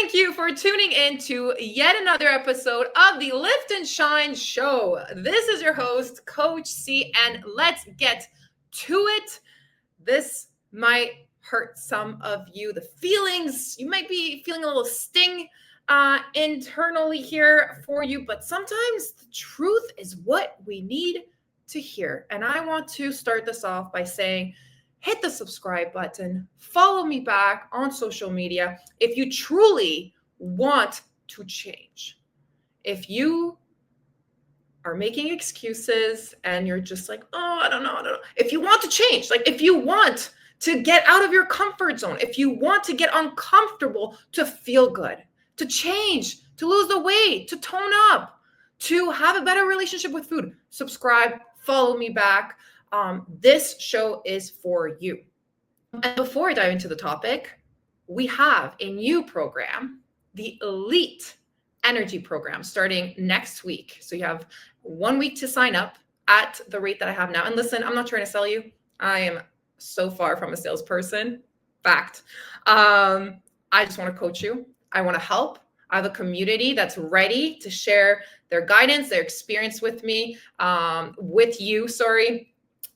Thank you for tuning in to yet another episode of the Lift and Shine Show. This is your host, Coach C, and let's get to it. This might hurt some of you. The feelings, you might be feeling a little sting internally here for you, but sometimes the truth is what we need to hear. And I want to start this off by saying, hit the subscribe button, follow me back on social media if you truly want to change. If you are making excuses and you're just like, oh, I don't know. If you want to change, like if you want to get out of your comfort zone, if you want to get uncomfortable to feel good, to change, to lose the weight, to tone up, to have a better relationship with food, subscribe, follow me back. This show is for you. And before I dive into the topic, we have a new program, the Elite Energy Program, starting next week. So you have 1 week to sign up at the rate that I have now. And listen, I'm not trying to sell you. I am so far from a salesperson. Fact. I just want to coach you. I want to help. I have a community that's ready to share their guidance, their experience with me, with you,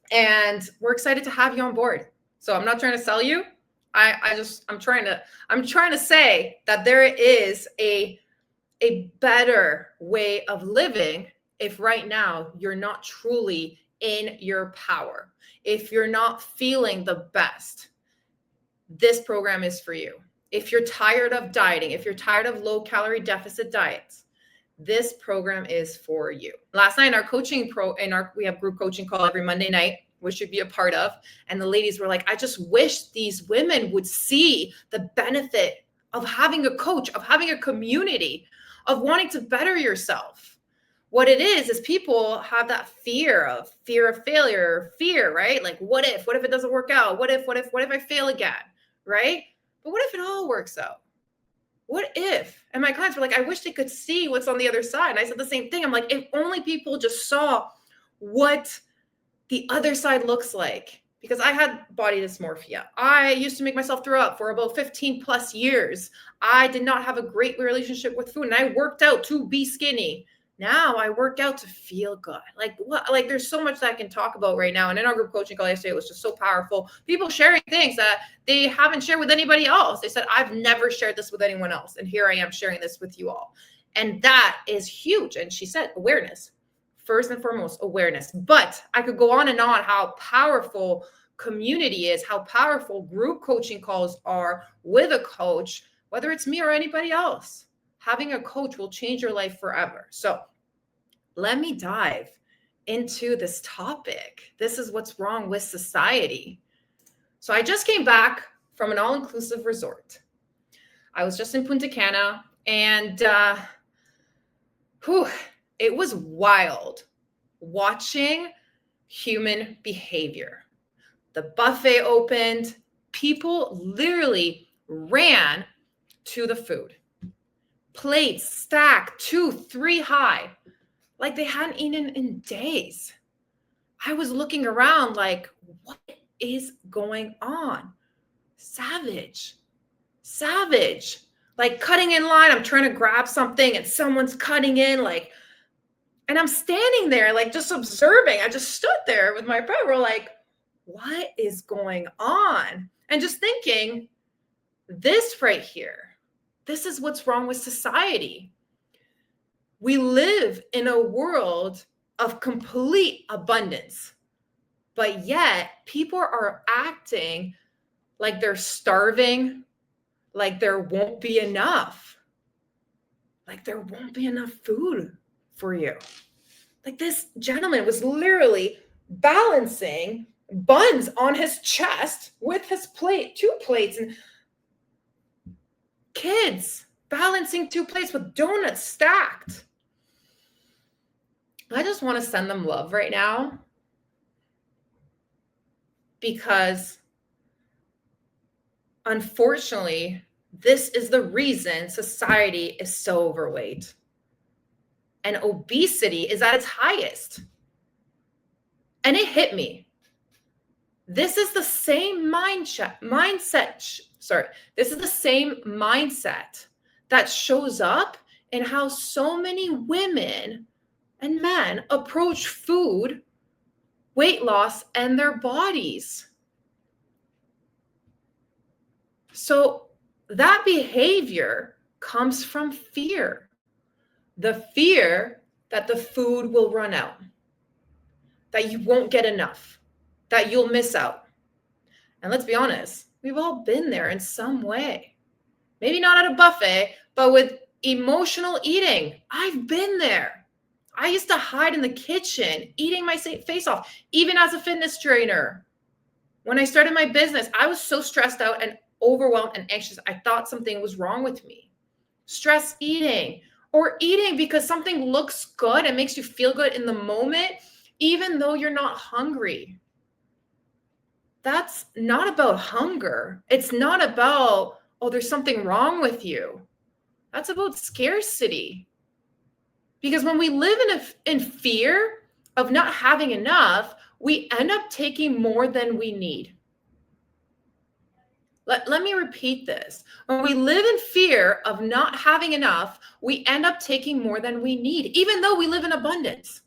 and we're excited to have you on board. So I'm not trying to sell you. I'm trying to say that there is a better way of living if right now you're not truly in your power. If you're not feeling the best, this program is for you. If you're tired of dieting, if you're tired of low calorie deficit diets, this program is for you. Last night we have group coaching call every Monday night, which should be a part of. And the ladies were like, I just wish these women would see the benefit of having a coach, of having a community, of wanting to better yourself. What it is people have that fear of failure, right? Like, what if it doesn't work out? What if I fail again, right? But what if it all works out? What if? And my clients were like, I wish they could see what's on the other side. And I said the same thing. I'm like, if only people just saw what the other side looks like. Because I had body dysmorphia. I used to make myself throw up for about 15 plus years. I did not have a great relationship with food. And I worked out to be skinny. Now I work out to feel good. Like there's so much that I can talk about right now. And in our group coaching call yesterday, it was just so powerful. People sharing things that they haven't shared with anybody else. They said, I've never shared this with anyone else. And here I am sharing this with you all. And that is huge. And she said, awareness, first and foremost, awareness. But I could go on and on how powerful community is, how powerful group coaching calls are with a coach, whether it's me or anybody else. Having a coach will change your life forever. So let me dive into this topic. This is what's wrong with society. So I just came back from an all-inclusive resort. I was just in Punta Cana, and it was wild watching human behavior. The buffet opened. People literally ran to the food. Plates stacked 2, 3 high, like they hadn't eaten in days. I was looking around like, what is going on? Savage, like cutting in line. I'm trying to grab something and someone's cutting in and I'm standing there like just observing. I just stood there with my friend. We're like, what is going on? And just thinking, this right here, this is what's wrong with society. We live in a world of complete abundance, but yet people are acting like they're starving, like there won't be enough, like there won't be enough food for you. Like this gentleman was literally balancing buns on his chest with his plate, 2 plates, and kids balancing 2 plates with donuts stacked. I just want to send them love right now because unfortunately, this is the reason society is so overweight and obesity is at its highest. And it hit me. This is the same mindset. This is the same mindset that shows up in how so many women and men approach food, weight loss, and their bodies. So that behavior comes from fear. The fear that the food will run out, that you won't get enough, that you'll miss out. And let's be honest, we've all been there in some way. Maybe not at a buffet, but with emotional eating. I've been there. I used to hide in the kitchen, eating my face off, even as a fitness trainer. When I started my business, I was so stressed out and overwhelmed and anxious. I thought something was wrong with me. Stress eating, or eating because something looks good and makes you feel good in the moment, even though you're not hungry. That's not about hunger. It's not about, oh, there's something wrong with you. That's about scarcity. Because when we live in fear of not having enough, we end up taking more than we need. Let me repeat this. When we live in fear of not having enough, we end up taking more than we need, even though we live in abundance.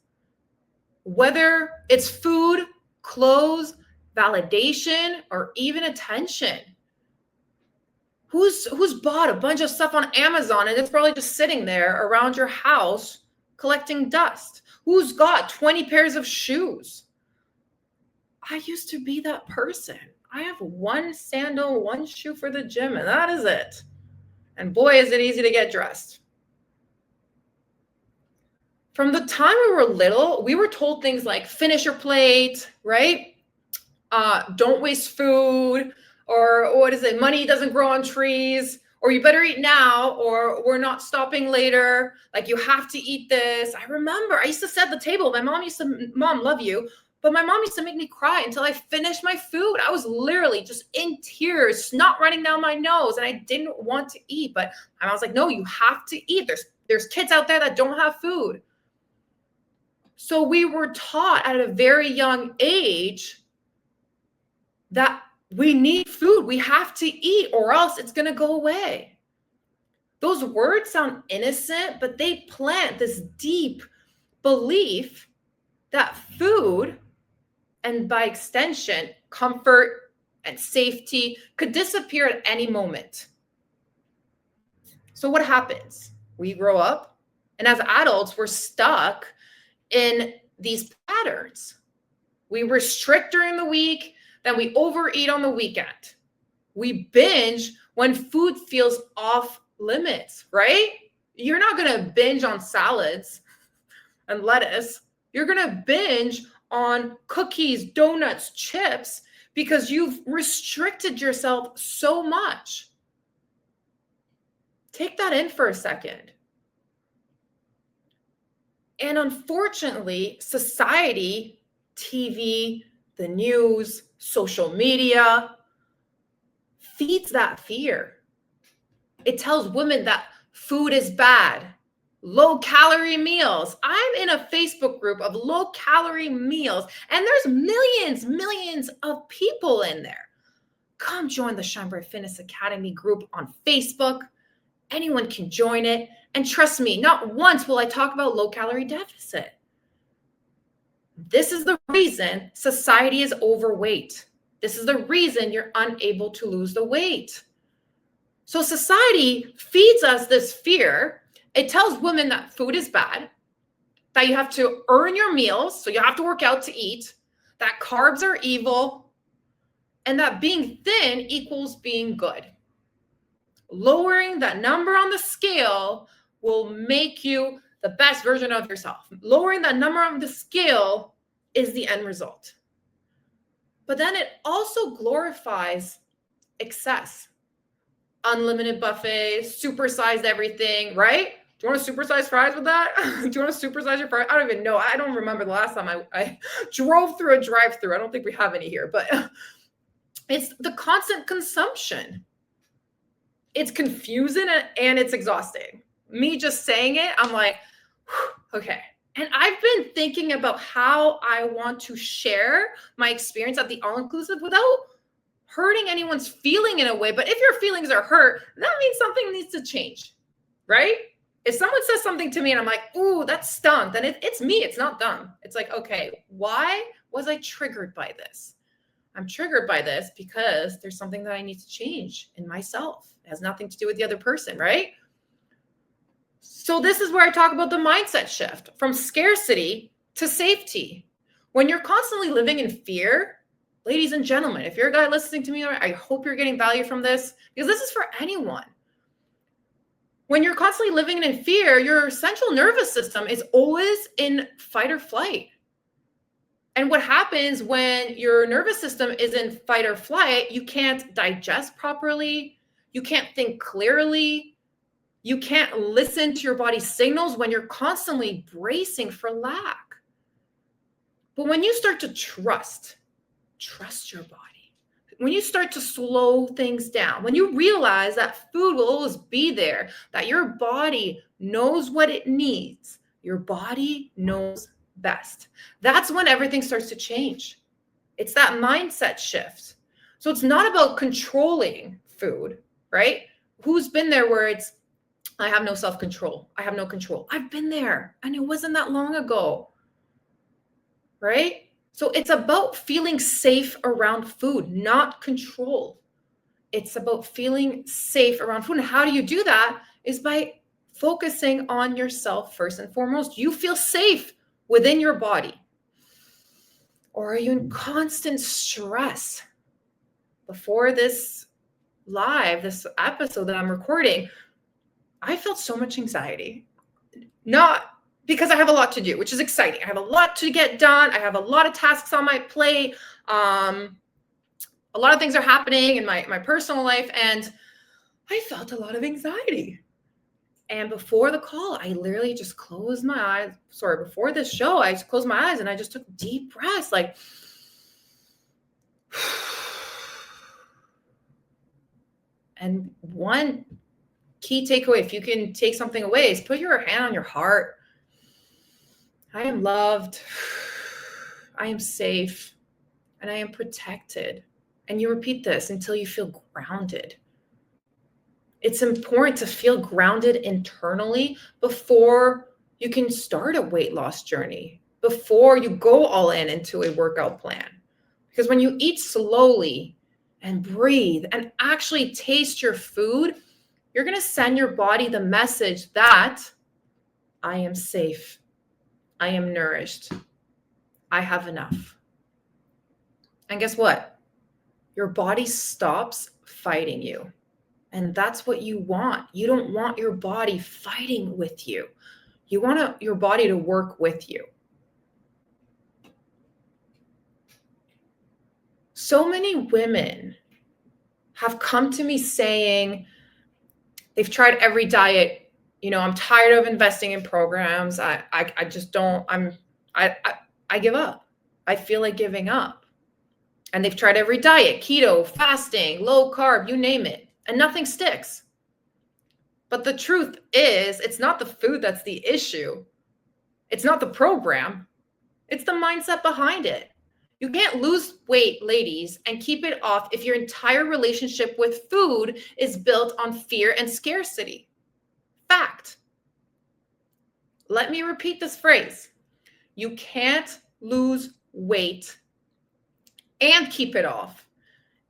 Whether it's food, clothes, validation, or even attention. Who's bought a bunch of stuff on Amazon and it's probably just sitting there around your house collecting dust? Who's got 20 pairs of shoes? I used to be that person. I have one sandal, one shoe for the gym, and that is it. And boy, is it easy to get dressed. From the time we were little, we were told things like finish your plate, right? Don't waste food, or what is it? Money doesn't grow on trees, or you better eat now, or we're not stopping later. Like you have to eat this. I remember I used to set the table. Mom, love you. But my mom used to make me cry until I finished my food. I was literally just in tears, snot running down my nose, and I didn't want to eat. But I was like, no, you have to eat. There's kids out there that don't have food. So we were taught at a very young age that we need food. We have to eat or else it's going to go away. Those words sound innocent, but they plant this deep belief that food, and by extension, comfort and safety, could disappear at any moment. So what happens? We grow up, and as adults, we're stuck in these patterns. We restrict during the week, then we overeat on the weekend. We binge when food feels off limits, right? You're not going to binge on salads and lettuce. You're going to binge on cookies, donuts, chips, because you've restricted yourself so much. Take that in for a second. And unfortunately, society, TV, the news, social media feeds that fear. It tells women that food is bad. Low-calorie meals. I'm in a Facebook group of low-calorie meals, and there's millions of people in there. Come join the Shine Bright Fitness Academy group on Facebook. Anyone can join it. And trust me, not once will I talk about low-calorie deficit. This is the reason society is overweight. This is the reason you're unable to lose the weight. So society feeds us this fear. It tells women that food is bad, that you have to earn your meals, so you have to work out to eat, that carbs are evil, and that being thin equals being good. Lowering that number on the scale will make you the best version of yourself. Lowering that number on the scale is the end result. But then it also glorifies excess. Unlimited buffets, supersized everything, right? Do you want to supersize fries with that? Do you want to supersize your fries? I don't even know. I don't remember the last time I drove through a drive-through. I don't think we have any here, but it's the constant consumption. It's confusing and it's exhausting. Me just saying it, I'm like, okay. And I've been thinking about how I want to share my experience at the all-inclusive without hurting anyone's feeling in a way. But if your feelings are hurt, that means something needs to change. right? If someone says something to me and I'm like, ooh, that stung, then it's me. It's not them. It's like, okay, why was I triggered by this? I'm triggered by this because there's something that I need to change in myself. It has nothing to do with the other person, right? So this is where I talk about the mindset shift from scarcity to safety. When you're constantly living in fear, ladies and gentlemen, if you're a guy listening to me, I hope you're getting value from this, because this is for anyone. When you're constantly living in fear, your central nervous system is always in fight or flight. And what happens when your nervous system is in fight or flight, you can't digest properly, you can't think clearly, you can't listen to your body's signals when you're constantly bracing for lack. But when you start to trust your body, when you start to slow things down, when you realize that food will always be there, that your body knows what it needs, your body knows best. That's when everything starts to change. It's that mindset shift. So it's not about controlling food, right? Who's been there where it's, I have no self-control. I have no control. I've been there, and it wasn't that long ago, right? So it's about feeling safe around food, not control. It's about feeling safe around food. And how do you do that? Is by focusing on yourself first and foremost. You feel safe within your body. Or are you in constant stress? Before this episode that I'm recording, I felt so much anxiety. Not because I have a lot to do, which is exciting. I have a lot to get done. I have a lot of tasks on my plate. A lot of things are happening in my personal life, and I felt a lot of anxiety. And before the call, I literally just closed my eyes. Sorry, before this show, I just closed my eyes and I just took deep breaths, like, and one key takeaway, if you can take something away, is put your hand on your heart. I am loved, I am safe, and I am protected. And you repeat this until you feel grounded. It's important to feel grounded internally before you can start a weight loss journey, before you go all in into a workout plan. Because when you eat slowly and breathe and actually taste your food, you're going to send your body the message that I am safe, I am nourished, I have enough. And guess what? Your body stops fighting you. And that's what you want. You don't want your body fighting with you. You want your body to work with you. So many women have come to me saying they've tried every diet. I'm tired of investing in programs. I just don't, I give up. I feel like giving up. And they've tried every diet, keto, fasting, low carb, you name it, and nothing sticks. But the truth is, it's not the food that's the issue. It's not the program. It's the mindset behind it. You can't lose weight, ladies, and keep it off if your entire relationship with food is built on fear and scarcity. Fact. Let me repeat this phrase. You can't lose weight and keep it off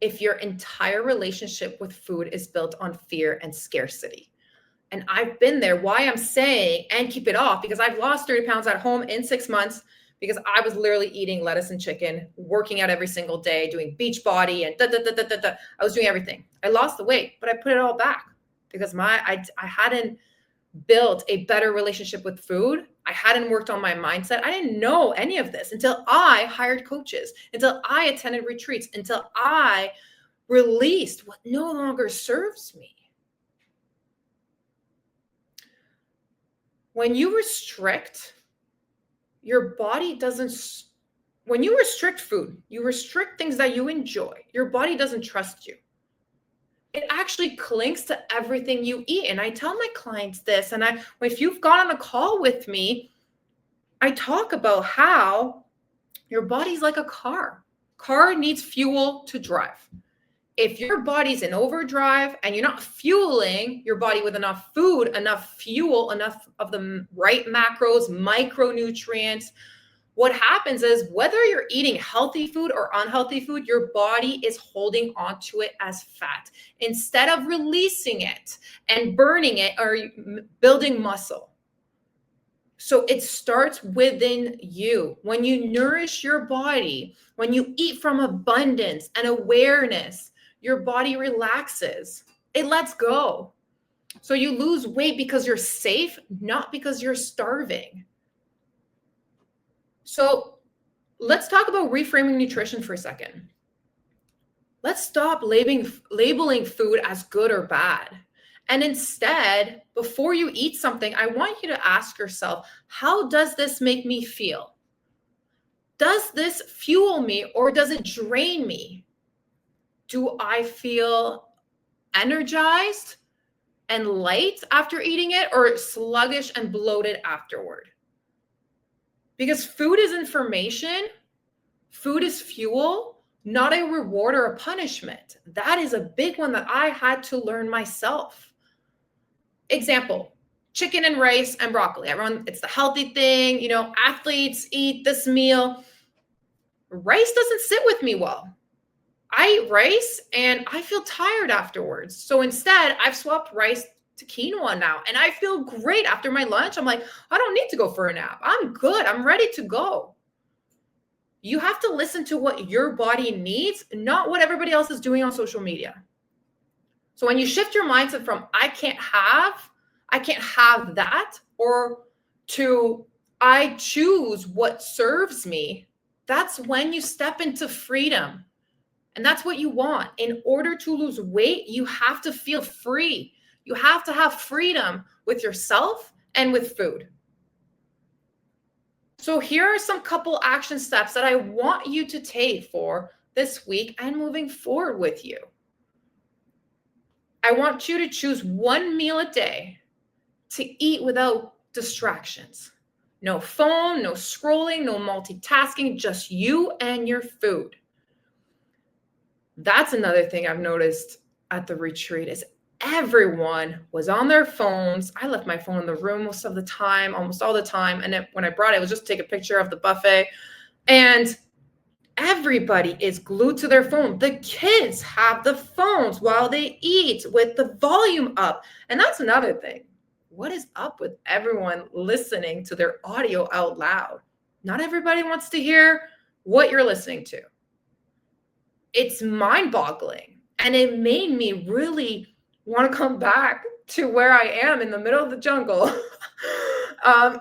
if your entire relationship with food is built on fear and scarcity. And I've been there. Why I'm saying and keep it off, because I've lost 30 pounds at home in 6 months because I was literally eating lettuce and chicken, working out every single day, doing beach body and I was doing everything. I lost the weight, but I put it all back because I hadn't built a better relationship with food. I hadn't worked on my mindset. I didn't know any of this until I hired coaches, until I attended retreats, until I released what no longer serves me. When you restrict, your body doesn't, when you restrict food, you restrict things that you enjoy, your body doesn't trust you. It actually clings to everything you eat. And I tell my clients this, and if you've gone on a call with me, I talk about how your body's like a car. Car needs fuel to drive. If your body's in overdrive and you're not fueling your body with enough food, enough fuel, enough of the right macros, micronutrients, what happens is whether you're eating healthy food or unhealthy food, your body is holding onto it as fat instead of releasing it and burning it or building muscle. So it starts within you. When you nourish your body, when you eat from abundance and awareness, your body relaxes. It lets go. So you lose weight because you're safe, not because you're starving. So let's talk about reframing nutrition for a second. Let's stop labeling food as good or bad. And instead, before you eat something, I want you to ask yourself, how does this make me feel? Does this fuel me or does it drain me? Do I feel energized and light after eating it or sluggish and bloated afterward? Because food is information, food is fuel, not a reward or a punishment. That is a big one that I had to learn myself. Example, chicken and rice and broccoli. Everyone, it's the healthy thing. Athletes eat this meal. Rice doesn't sit with me well. I eat rice and I feel tired afterwards. So instead, I've swapped rice to quinoa now. And I feel great after my lunch. I'm like, I don't need to go for a nap. I'm good. I'm ready to go. You have to listen to what your body needs, not what everybody else is doing on social media. So when you shift your mindset from I can't have that, or to I choose what serves me, that's when you step into freedom. And that's what you want. In order to lose weight, you have to feel free. You have to have freedom with yourself and with food. So here are some couple action steps that I want you to take for this week and moving forward with you. I want you to choose one meal a day to eat without distractions. No phone, no scrolling, no multitasking, just you and your food. That's another thing I've noticed at the retreat is everyone was on their phones. I left my phone in the room most of the time, almost all the time. And when I brought it, it was just to take a picture of the buffet. And everybody is glued to their phone. The kids have the phones while they eat with the volume up. And that's another thing. What is up with everyone listening to their audio out loud? Not everybody wants to hear what you're listening to. It's mind-boggling. And it made me really want to come back to where I am in the middle of the jungle,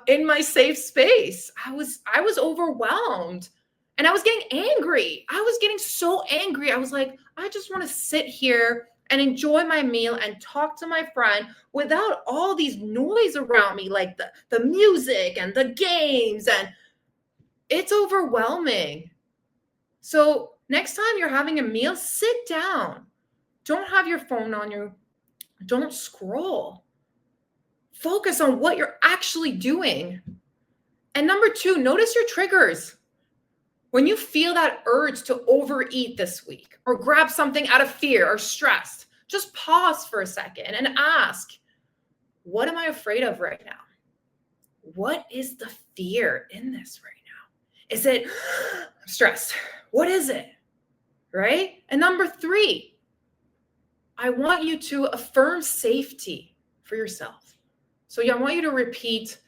in my safe space. I was overwhelmed. And I was getting angry. I was getting so angry. I was like, I just want to sit here and enjoy my meal and talk to my friend without all these noise around me, like the music and the games. And it's overwhelming. So next time you're having a meal, sit down. Don't have your phone on you. Don't scroll. Focus on what you're actually doing. And number 2, notice your triggers. When you feel that urge to overeat this week or grab something out of fear or stress, just pause for a second and ask, what am I afraid of right now? What is the fear in this right now? Is it stress? What is it? Right? And number 3, I want you to affirm safety for yourself. So I want you to repeat,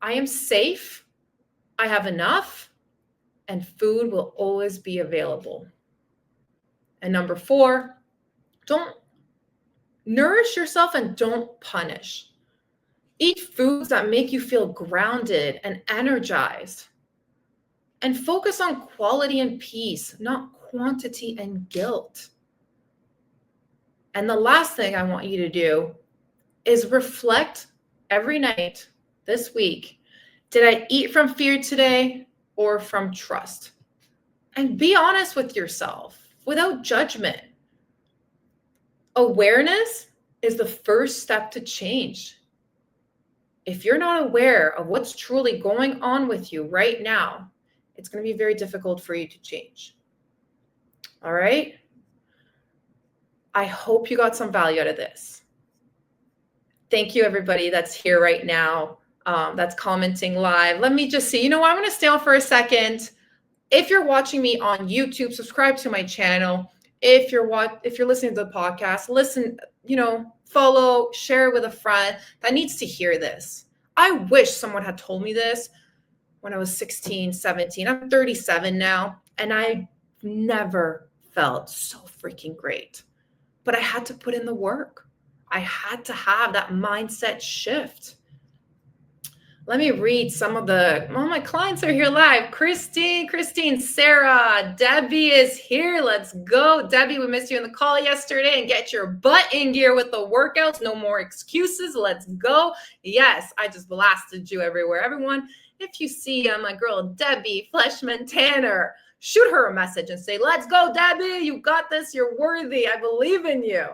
I am safe, I have enough, and food will always be available. And number 4, don't nourish yourself and don't punish. Eat foods that make you feel grounded and energized. And focus on quality and peace, not quantity and guilt. And the last thing I want you to do is reflect every night this week. Did I eat from fear today or from trust? And be honest with yourself without judgment. Awareness is the first step to change. If you're not aware of what's truly going on with you right now, it's going to be very difficult for you to change. All right? I hope you got some value out of this. Thank you, everybody that's here right now, that's commenting live. Let me just see. You know what? I'm going to stay on for a second. If you're watching me on YouTube, subscribe to my channel. If you're listening to the podcast, listen, follow, share with a friend that needs to hear this. I wish someone had told me this when I was 16, 17. I'm 37 now, and I never felt so freaking great. But I had to put in the work. I had to have that mindset shift. Let me read some of my clients are here live. Christine, Sarah, Debbie is here. Let's go. Debbie, we missed you in the call yesterday, and get your butt in gear with the workouts. No more excuses. Let's go. Yes, I just blasted you everywhere. Everyone, if you see my girl, Debbie Fleshman Tanner, shoot her a message and say, let's go, Debbie. You got this. You're worthy. I believe in you.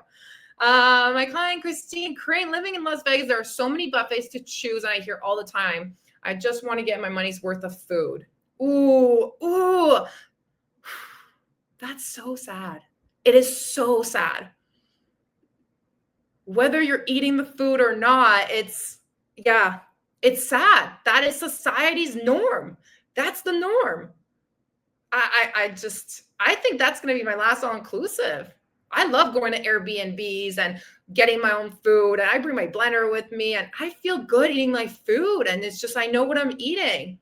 My client, Christine Crane, living in Las Vegas, there are so many buffets to choose. And I hear all the time, I just want to get my money's worth of food. Ooh, that's so sad. It is so sad. Whether you're eating the food or not, it's sad. That is society's norm. That's the norm. I think that's going to be my last all-inclusive. I love going to Airbnbs and getting my own food, and I bring my blender with me, and I feel good eating my food, and it's just I know what I'm eating.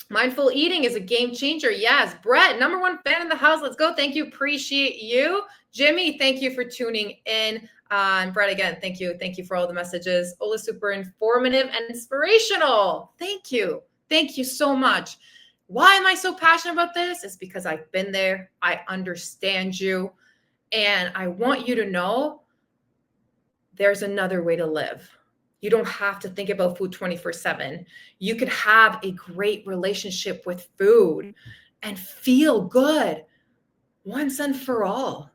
Mindful eating is a game changer. Yes. Brett, #1 fan in the house. Let's go. Thank you. Appreciate you. Jimmy, thank you for tuning in. And Brett, again, thank you. Thank you for all the messages. Ola, super informative and inspirational. Thank you. Thank you so much. Why am I so passionate about this? It's because I've been there. I understand you. And I want you to know there's another way to live. You don't have to think about food 24/7. You could have a great relationship with food and feel good once and for all.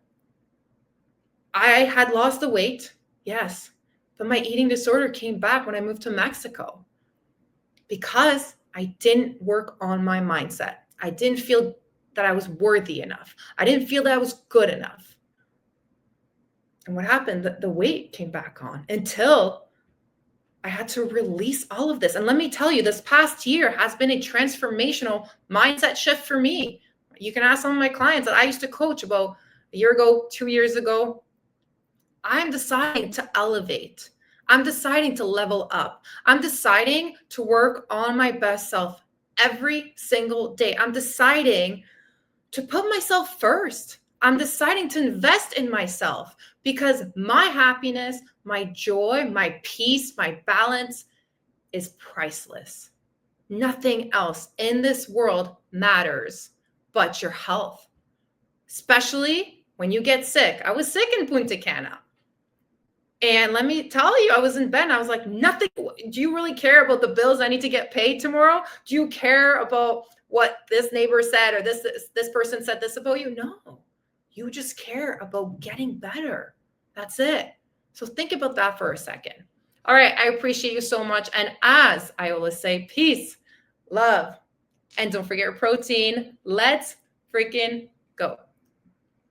I had lost the weight, yes, but my eating disorder came back when I moved to Mexico because I didn't work on my mindset. I didn't feel that I was worthy enough. I didn't feel that I was good enough. And what happened? The weight came back on until I had to release all of this. And let me tell you, this past year has been a transformational mindset shift for me. You can ask some of my clients that I used to coach about a year ago, 2 years ago. I'm deciding to elevate. I'm deciding to level up. I'm deciding to work on my best self every single day. I'm deciding to put myself first. I'm deciding to invest in myself because my happiness, my joy, my peace, my balance is priceless. Nothing else in this world matters but your health, especially when you get sick. I was sick in Punta Cana. And let me tell you, I was in bed and I was like, nothing. Do you really care about the bills I need to get paid tomorrow? Do you care about what this neighbor said or this person said this about you? No, you just care about getting better. That's it. So think about that for a second. All right. I appreciate you so much. And as I always say, peace, love, and don't forget your protein. Let's freaking go.